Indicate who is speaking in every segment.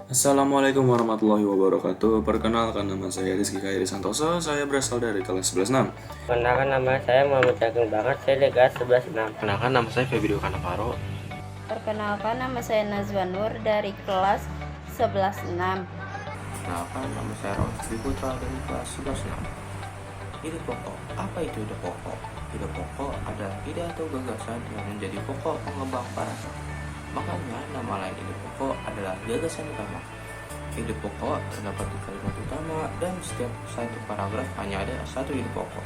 Speaker 1: Assalamualaikum warahmatullahi wabarakatuh. Perkenalkan, nama saya Rizky Khairi Santoso. Saya berasal dari kelas 11 6.
Speaker 2: Perkenalkan, nama saya Muhammad Cakil Banget, saya dari kelas 11 6.
Speaker 3: Perkenalkan, nama saya Febrio Kanavaro.
Speaker 4: Perkenalkan, nama saya Nazwa Nur dari kelas 11 6.
Speaker 3: Perkenalkan, nama saya Rosdi Putra dari kelas 11 6. Ide pokok. Apa itu ide pokok? Ide pokok adalah ide atau gagasan yang menjadi pokok pengembang paragraf. Makanya nama lain ide pokok adalah gagasan utama. Ide pokok terdapat di kalimat utama dan setiap satu paragraf hanya ada satu ide pokok.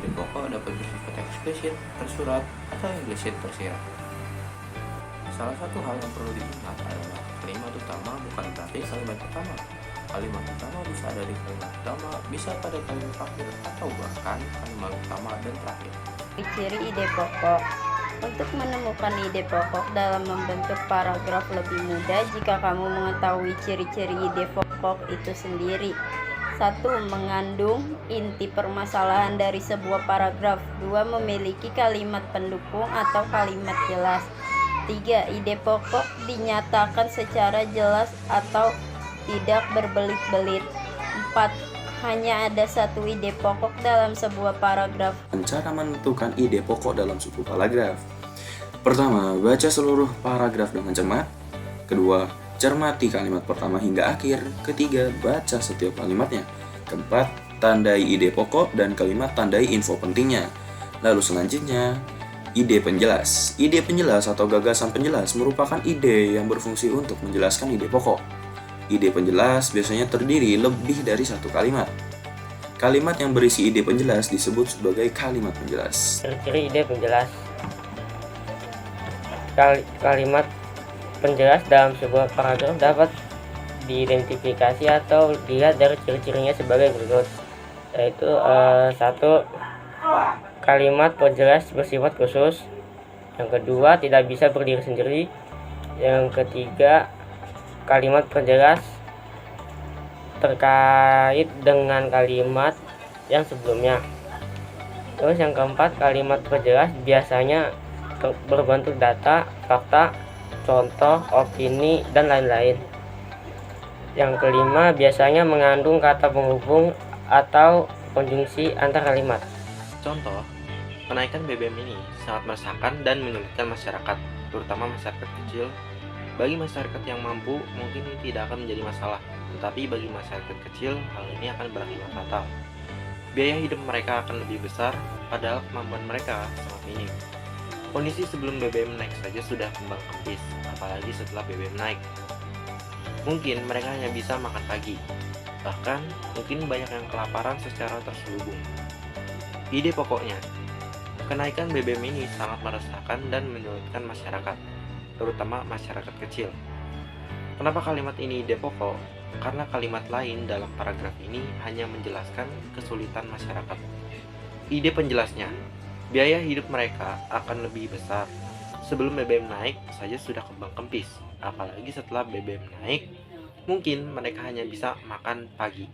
Speaker 3: Ide pokok dapat bersifat eksplisit, tersurat, atau implisit tersirat. Salah satu hal yang perlu diingat adalah kalimat utama bukan berarti kalimat pertama. Kalimat utama bisa ada di kalimat utama, bisa pada kalimat akhir, atau bahkan kalimat utama dan terakhir.
Speaker 4: Ciri ide pokok. Untuk menemukan ide pokok dalam membentuk paragraf lebih mudah jika kamu mengetahui ciri-ciri ide pokok itu sendiri. 1. Mengandung inti permasalahan dari sebuah paragraf. 2. Memiliki kalimat pendukung atau kalimat jelas. 3. Ide pokok dinyatakan secara jelas atau tidak berbelit-belit. 4. Hanya ada satu ide pokok dalam sebuah paragraf.
Speaker 1: Cara menentukan ide pokok dalam suatu paragraf. Pertama, baca seluruh paragraf dengan cermat. Kedua, cermati kalimat pertama hingga akhir. Ketiga, baca setiap kalimatnya. Keempat, tandai ide pokok dan kalimat tandai info pentingnya. Lalu selanjutnya, ide penjelas. Ide penjelas atau gagasan penjelas merupakan ide yang berfungsi untuk menjelaskan ide pokok. Ide penjelas biasanya terdiri lebih dari satu kalimat. Kalimat yang berisi ide penjelas disebut sebagai kalimat penjelas.
Speaker 2: Ciri-ciri ide penjelas. Kalimat penjelas dalam sebuah paragraf dapat diidentifikasi atau dilihat dari ciri-cirinya sebagai berikut, yaitu 1. Kalimat penjelas bersifat khusus. Yang kedua, tidak bisa berdiri sendiri. Yang ketiga, kalimat penjelas terkait dengan kalimat yang sebelumnya. Terus yang keempat, kalimat penjelas biasanya berbentuk data, fakta, contoh, opini, dan lain-lain. Yang kelima, biasanya mengandung kata penghubung atau konjungsi antar kalimat.
Speaker 3: Contoh, kenaikan BBM ini sangat meresahkan dan menyulitkan masyarakat, terutama masyarakat kecil. Bagi masyarakat yang mampu, mungkin ini tidak akan menjadi masalah, tetapi bagi masyarakat kecil, hal ini akan berakibat fatal. Biaya hidup mereka akan lebih besar, padahal kemampuan mereka sangat minim. Kondisi sebelum BBM naik saja sudah kembang kempis, apalagi setelah BBM naik. Mungkin mereka hanya bisa makan pagi, bahkan mungkin banyak yang kelaparan secara terselubung. Ide pokoknya, kenaikan BBM ini sangat meresahkan dan menyulitkan masyarakat, terutama masyarakat kecil. Kenapa kalimat ini ide pokok? Karena kalimat lain dalam paragraf ini hanya menjelaskan kesulitan masyarakat. Ide penjelasnya, biaya hidup mereka akan lebih besar. Sebelum BBM naik saja sudah kembang kempis, apalagi setelah BBM naik, mungkin mereka hanya bisa makan pagi.